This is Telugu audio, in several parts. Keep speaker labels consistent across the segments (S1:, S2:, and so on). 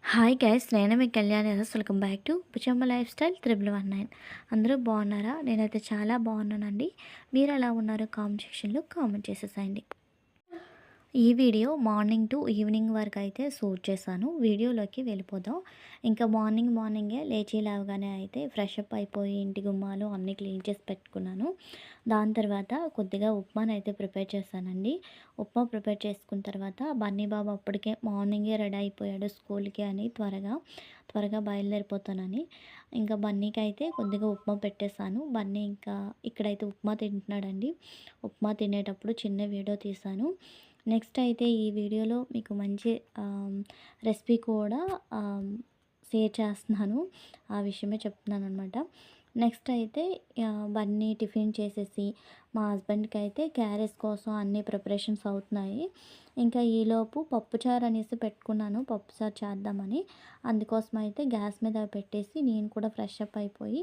S1: హాయ్ గైస్, నేను మీ Kalyani. Welcome back to Puchamma lifestyle 319. అందరూ బాగున్నారా? నేనైతే చాలా బాగున్నానండి. మీరు ఎలా ఉన్నారు? కామెంట్ సెక్షన్లో కామెంట్ చేసేసేయండి. ఈ వీడియో మార్నింగ్ టు ఈవినింగ్ వరకు అయితే షూట్ చేశాను. వీడియోలోకి వెళ్ళిపోదాం. ఇంకా మార్నింగే లేచి లేవగానే అయితే ఫ్రెష్ అప్ అయిపోయి ఇంటి గుమ్మాలు అన్నీ క్లీన్ చేసి పెట్టుకున్నాను. దాని తర్వాత కొద్దిగా ఉప్మాను అయితే ప్రిపేర్ చేశానండి. ఉప్మా ప్రిపేర్ చేసుకున్న తర్వాత బన్నీ బాబు అప్పటికే మార్నింగే రెడీ అయిపోయాడు స్కూల్కి అని త్వరగా బయలుదేరిపోతానని. ఇంకా బన్నీకి అయితే కొద్దిగా ఉప్మా పెట్టేశాను. బన్నీ ఇంకా ఇక్కడైతే ఉప్మా తింటున్నాడండి. ఉప్మా తినేటప్పుడు చిన్న వీడియో తీశాను. నెక్స్ట్ అయితే ఈ వీడియోలో మీకు మంచి రెసిపీ కూడా షేర్ చేస్తున్నాను. ఆ విషయమే చెప్తున్నాను అనమాట. నెక్స్ట్ అయితే బన్నీ టిఫిన్ చేసేసి మా హస్బెండ్కి అయితే క్యారేజ్ కోసం అన్ని ప్రిపరేషన్స్ అవుతున్నాయి. ఇంకా ఈలోపు పప్పుచారు అనేసి పెట్టుకున్నాను, పప్పుచారు చేద్దామని. అందుకోసం అయితే గ్యాస్ మీద పెట్టేసి నేను కూడా ఫ్రెష్ అప్ అయిపోయి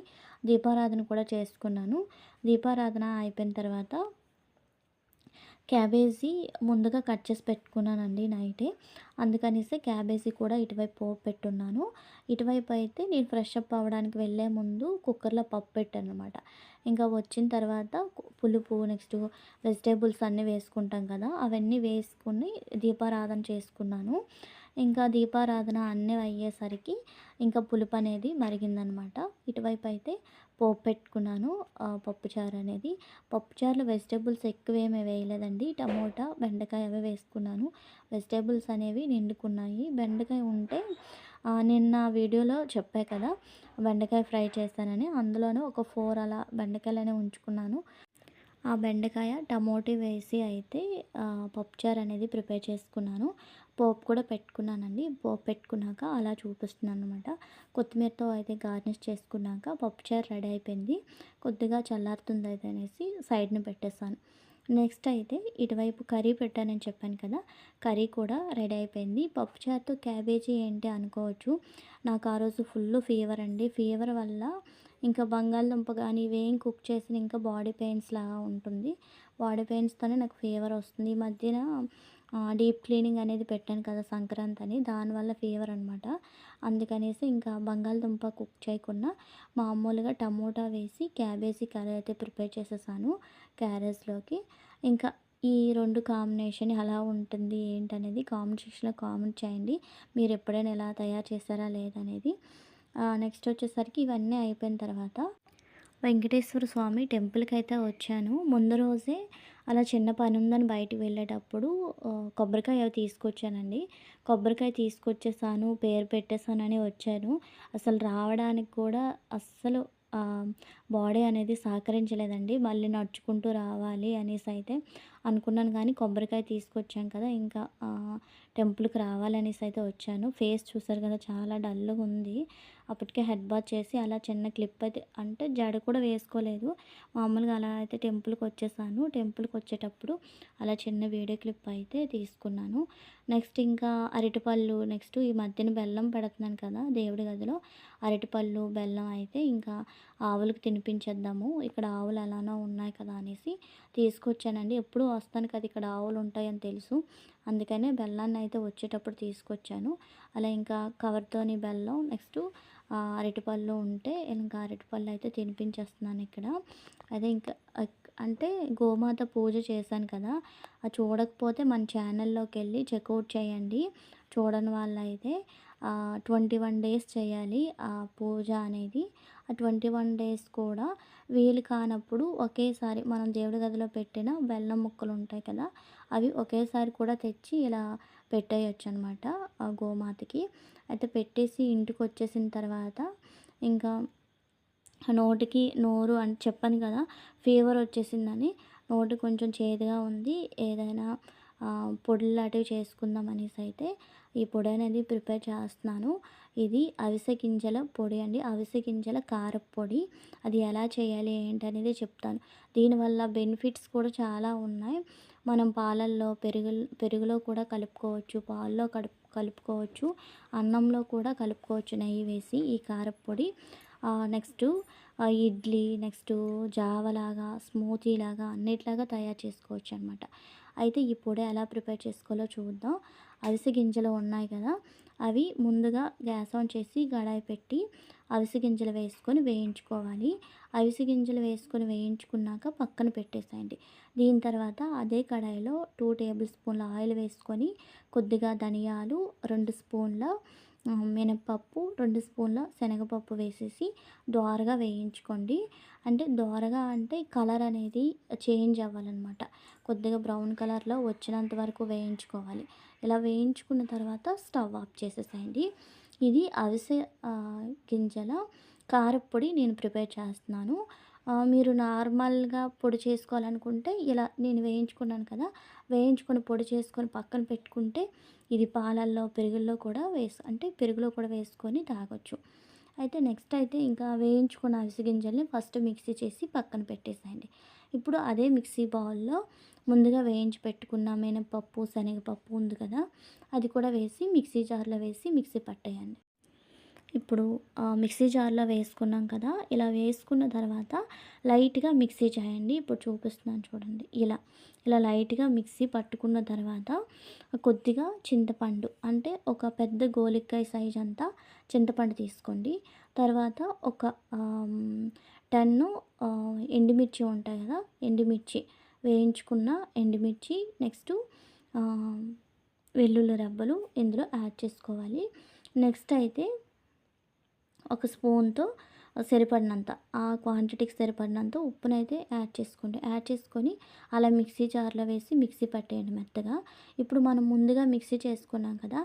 S1: దీపారాధన కూడా చేసుకున్నాను. దీపారాధన అయిపోయిన తర్వాత క్యాబేజీ ముందుగా కట్ చేసి పెట్టుకున్నానండి నైటే. అందుకనేసి క్యాబేజీ కూడా ఇటువైపు పోపు పెట్టున్నాను. ఇటువైపు అయితే నేను ఫ్రెష్ అప్ అవ్వడానికి వెళ్ళే ముందు కుక్కర్లో పప్పు పెట్టాను అనమాట. ఇంకా వచ్చిన తర్వాత పులుపు నెక్స్ట్ వెజిటేబుల్స్ అన్నీ వేసుకుంటాం కదా, అవన్నీ వేసుకుని దీపారాధన చేసుకున్నాను. ఇంకా దీపారాధన అన్నీ అయ్యేసరికి ఇంకా పులుపు అనేది మరిగిందనమాట. ఇటువైపు అయితే పోపు పెట్టుకున్నాను. పప్పుచారు అనేది, పప్పుచారులో వెజిటేబుల్స్ ఎక్కువేమీ వేయలేదండి. టమోటా, బెండకాయ అవే వేసుకున్నాను. వెజిటేబుల్స్ అనేవి నిండుకున్నాయి. బెండకాయ ఉంటే నిన్న వీడియోలో చెప్పా కదా, బెండకాయ ఫ్రై చేస్తానని. అందులోనే ఒక 4 అలా బెండకాయలనే ఉంచుకున్నాను. ఆ బెండకాయ టమోటా వేసి అయితే పప్పుచారు అనేది ప్రిపేర్ చేసుకున్నాను. పోపు కూడా పెట్టుకున్నానండి. పోపు పెట్టుకున్నాక అలా చూపిస్తున్నాను అనమాట. కొత్తిమీరతో అయితే గార్నిష్ చేసుకున్నాక పప్పుచారు రెడీ అయిపోయింది. కొద్దిగా చల్లారుతుంది అయితే అనేసి సైడ్ని పెట్టేస్తాను. నెక్స్ట్ అయితే ఇటువైపు కర్రీ పెట్టానని చెప్పాను కదా, కర్రీ కూడా రెడీ అయిపోయింది. పప్పుచారుతో క్యాబేజీ ఏంటి అనుకోవచ్చు. నాకు ఆ రోజు ఫుల్ ఫీవర్ అండి. ఫీవర్ వల్ల ఇంకా బంగాళదుంప కానీ ఇవేం కుక్ చేసిన ఇంకా బాడీ పెయిన్స్ లాగా ఉంటుంది. బాడీ పెయిన్స్తోనే నాకు ఫీవర్ వస్తుంది. ఈ మధ్యన డీప్ క్లీనింగ్ అనేది పెట్టాను కదా సంక్రాంతి అని, దానివల్ల ఫీవర్ అనమాట. అందుకనేసి ఇంకా బంగాళదుంప కుక్ చేయకుండా మామూలుగా టమోటా వేసి క్యాబేజీ కర్రీ అయితే ప్రిపేర్ చేసేసాను క్యారేజ్లోకి. ఇంకా ఈ 2 కాంబినేషన్ ఎలా ఉంటుంది ఏంటనేది కామెంట్ సెక్షన్లో కామెంట్ చేయండి. మీరు ఎప్పుడైనా ఎలా తయారు చేస్తారా లేదనేది. నెక్స్ట్ వచ్చేసరికి ఇవన్నీ అయిపోయిన తర్వాత వెంకటేశ్వర స్వామి టెంపుల్కి అయితే వచ్చాను. ముందు రోజే అలా చిన్న పని ఉందని బయటికి వెళ్ళేటప్పుడు కొబ్బరికాయ తీసుకొచ్చానండి. కొబ్బరికాయ తీసుకొచ్చేసాను, పేరు పెట్టేసానని వచ్చాను. అసలు రావడానికి కూడా అస్సలు బాడీ అనేది సహకరించలేదండి. మళ్ళీ నడుచుకుంటూ రావాలి అనేసి అయితే అనుకున్నాను, కానీ కొబ్బరికాయ తీసుకొచ్చాం కదా, ఇంకా టెంపుల్కి రావాలనేసి అయితే వచ్చాను. ఫేస్ చూసారు కదా, చాలా డల్గా ఉంది. అప్పటికే హెడ్ బాత్ చేసి అలా చిన్న క్లిప్ అయితే, అంటే జడ కూడా వేసుకోలేదు, మామూలుగా అలా అయితే టెంపుల్కి వచ్చేసాను. టెంపుల్కి వచ్చేటప్పుడు అలా చిన్న వీడియో క్లిప్ అయితే తీసుకున్నాను. నెక్స్ట్ ఇంకా అరటిపళ్ళు, నెక్స్ట్ ఈ మధ్యన బెల్లం పెడుతున్నాను కదా దేవుడి గదిలో, అరటిపళ్ళు బెల్లం అయితే ఇంకా ఆవులకు తినిపించేద్దాము, ఇక్కడ ఆవులు ఎలానో ఉన్నాయి కదా అనేసి తీసుకొచ్చానండి. ఎప్పుడూ వస్తాను కదా, ఇక్కడ ఆవులు ఉంటాయని తెలుసు, అందుకనే బెల్లాన్ని అయితే వచ్చేటప్పుడు తీసుకొచ్చాను. అలా ఇంకా కవర్తోని బెల్లం నెక్స్ట్ అరటిపళ్ళు ఉంటే ఇంకా అరటిపళ్ళు అయితే తినిపించేస్తున్నాను ఇక్కడ. అదే ఇంకా అంటే గోమాత పూజ చేశాను కదా, అది చూడకపోతే మన ఛానల్లోకి వెళ్ళి చెక్అవుట్ చేయండి. చూడని వాళ్ళైతే 21 డేస్ చేయాలి ఆ పూజ అనేది. ఆ 21 డేస్ కూడా వీలు కానప్పుడు ఒకేసారి మనం దేవుడి గదిలో పెట్టిన బెల్లం ముక్కలు ఉంటాయి కదా, అవి ఒకేసారి కూడా తెచ్చి ఇలా పెట్టేయచ్చు అనమాట ఆ గోమాతకి. అయితే పెట్టేసి ఇంటికి వచ్చేసిన తర్వాత ఇంకా నోటికి నోరు అని చెప్పాను కదా, ఫీవర్ వచ్చేసిందని నోటి కొంచెం చేదుగా ఉంది. ఏదైనా పొడులు లాంటివి చేసుకుందాం అనేసి అయితే ఈ పొడి అనేది ప్రిపేర్ చేస్తున్నాను. ఇది అవిసె గింజల పొడి అండి, అవిసె గింజల కారపొడి. అది ఎలా చేయాలి ఏంటనేది చెప్తాను. దీనివల్ల బెనిఫిట్స్ కూడా చాలా ఉన్నాయి. మనం పాలల్లో పెరుగులో కూడా కలుపుకోవచ్చు, పాల్లో కలుపుకోవచ్చు, అన్నంలో కూడా కలుపుకోవచ్చు నెయ్యి వేసి ఈ కారపొడి. నెక్స్ట్ ఇడ్లీ నెక్స్ట్ జావలాగా స్మూతీ లాగా అన్నిట్లాగా తయారు చేసుకోవచ్చు అనమాట. అయితే ఈ పొడి ఎలా ప్రిపేర్ చేసుకోవాలో చూద్దాం. అవిసె గింజలు ఉన్నాయి కదా, అవి ముందుగా గ్యాస్ ఆన్ చేసి కడాయి పెట్టి అవిసె గింజలు వేసుకొని వేయించుకోవాలి. అవిసె గింజలు వేసుకొని వేయించుకున్నాక పక్కన పెట్టేసేయండి. దీని తర్వాత అదే కడాయిలో 2 టేబుల్ స్పూన్ల ఆయిల్ వేసుకొని కొద్దిగా ధనియాలు, 2 స్పూన్ల మినపప్పు, 2 స్పూన్ల శనగపప్పు వేసేసి దోరగా వేయించుకోండి. అంటే దోరగా అంటే కలర్ అనేది చేంజ్ అవ్వాలన్నమాట. కొద్దిగా బ్రౌన్ కలర్లో వచ్చినంత వరకు వేయించుకోవాలి. ఇలా వేయించుకున్న తర్వాత స్టవ్ ఆఫ్ చేసేసేయండి. ఇది అవిసె గింజల కారప్పొడి నేను ప్రిపేర్ చేస్తున్నాను. మీరు నార్మల్‌గా పొడి చేసుకోవాలనుకుంటే ఇలా నేను వేయించుకున్నాను కదా, వేయించుకొని పొడి చేసుకొని పక్కన పెట్టుకుంటే ఇది పాలల్లో, పెరుగుల్లో కూడా అంటే పెరుగులో కూడా వేసుకొని తాగొచ్చు. అయితే నెక్స్ట్ అయితే ఇంకా వేయించుకున్న అవిసె గింజల్ని ఫస్ట్ మిక్సీ చేసి పక్కన పెట్టేసేయండి. ఇప్పుడు అదే మిక్సీ బౌల్‌లో ముందుగా వేయించి పెట్టుకున్న మినపప్పు, శనగపప్పు ఉంది కదా, అది కూడా వేసి మిక్సీ జార్‌లో వేసి మిక్సీ పట్టేయండి. ఇప్పుడు మిక్సీ జార్‌లో వేసుకున్నాం కదా, ఇలా వేసుకున్న తర్వాత లైట్‌గా మిక్సీ చేయండి. ఇప్పుడు చూపిస్తున్నాను చూడండి. ఇలా లైట్‌గా మిక్సీ పట్టుకున్న తర్వాత కొద్దిగా చింతపండు, అంటే ఒక పెద్ద గోలిక్కాయ సైజ్ అంతా చింతపండు తీసుకోండి. తర్వాత ఒక 10 ఎండుమిర్చి ఉంటాయి కదా, ఎండుమిర్చి వేయించుకున్న ఎండుమిర్చి, నెక్స్ట్ ఆహ్, వెల్లుల్లి రెబ్బలు ఇందులో యాడ్ చేసుకోవాలి. నెక్స్ట్ అయితే ఒక స్పూన్‌తో సరిపడినంత, ఆ క్వాంటిటీకి సరిపడినంత ఉప్పునైతే యాడ్ చేసుకోండి. యాడ్ చేసుకొని అలా మిక్సీ జార్‌లో వేసి మిక్సీ పట్టేయండి మెత్తగా. ఇప్పుడు మనం ముందుగా మిక్సీ చేసుకున్నాం కదా,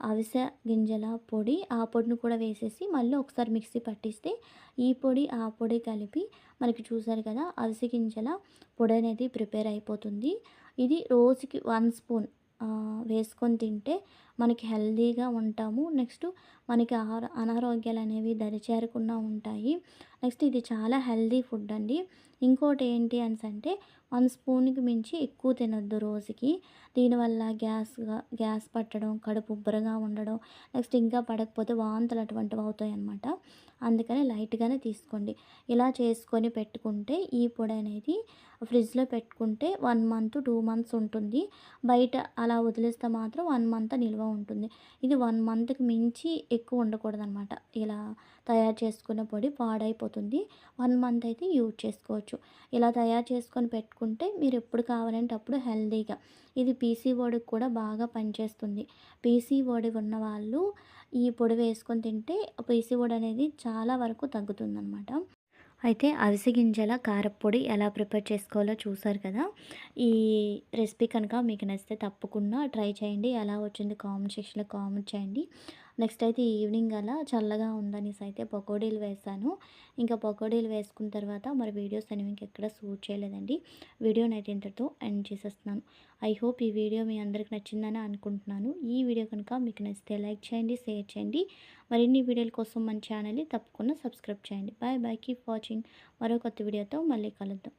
S1: అవిసె గింజల పొడి, ఆ పొడిని కూడా వేసేసి మళ్ళీ ఒకసారి మిక్సీ పట్టిస్తే ఈ పొడి, ఆ పొడి కలిపి మనకి చూసారు కదా, అవిసె గింజల పొడి అనేది ప్రిపేర్ అయిపోతుంది. ఇది రోజుకి 1 స్పూన్ వేసుకొని తింటే మనకి హెల్తీగా ఉంటాము. నెక్స్ట్ మనకి అనారోగ్యాలు అనేవి దరిచేరకుండా ఉంటాయి. నెక్స్ట్ ఇది చాలా హెల్తీ ఫుడ్ అండి. ఇంకోటి ఏంటి అనేసంటే 1 స్పూన్‌కి మించి ఎక్కువ తినొద్దు రోజుకి. దీనివల్ల గ్యాస్ పట్టడం, కడుపు ఉబ్బరంగా ఉండడం, నెక్స్ట్ ఇంకా పడకపోతే వాంతులు అటువంటివి అవుతాయన్నమాట. అందుకని లైట్‌గానే తీసుకోండి. ఇలా చేసుకొని పెట్టుకుంటే ఈ పొడి అనేది ఫ్రిడ్జ్‌లో పెట్టుకుంటే 1 మంత్, 2 మంత్స్ ఉంటుంది. బయట అలా వదిలేస్తే మాత్రం 1 మంత్ నిల్వ ఉంటుంది. ఇది 1 మంత్‌కి మించి ఎక్కువ ఉండకూడదనమాట. ఇలా తయారు చేసుకున్న పొడి పాడైపోతుంది. 1 మంత్ అయితే యూజ్ చేసుకోవచ్చు. ఇలా తయారు చేసుకొని పెట్టుకుంటే మీరు ఎప్పుడు కావాలంటే అప్పుడు హెల్తీగా, ఇది పీసీఓడికి కూడా బాగా పనిచేస్తుంది. పీసీఓడి ఉన్నవాళ్ళు ఈ పొడి వేసుకొని తింటే పీసీఓడి అనేది చాలా వరకు తగ్గుతుందనమాట. అయితే అవిసె గింజల కారప్పొడి ఎలా ప్రిపేర్ చేసుకోవాలో చూసారు కదా. ఈ రెసిపీ కనుక మీకు నచ్చితే తప్పకుండా ట్రై చేయండి. ఎలా వచ్చింది కామెంట్ సెక్షన్‌లో కామెంట్ చేయండి. నెక్స్ట్ అయితే ఈవినింగ్ అలా చల్లగా ఉందనేసి అయితే పకోడీలు వేశాను. ఇంకా పకోడీలు వేసుకున్న తర్వాత మరి వీడియోస్ అనేవి ఇంకెక్కడ షూట్ చేయలేదండి. వీడియోనైతే ఇంతటితో ఎండ్ చేసేస్తున్నాను. ఐ హోప్ ఈ వీడియో మీ అందరికి నచ్చిందని అనుకుంటున్నాను. ఈ వీడియో కనుక మీకు నచ్చితే లైక్ చేయండి, షేర్ చేయండి. మరిన్ని వీడియోల కోసం మన ఛానల్ని తప్పకుండా సబ్స్క్రైబ్ చేయండి. Bye bye, keep watching. మరో కొత్త వీడియోతో మళ్ళీ కలుద్దాం.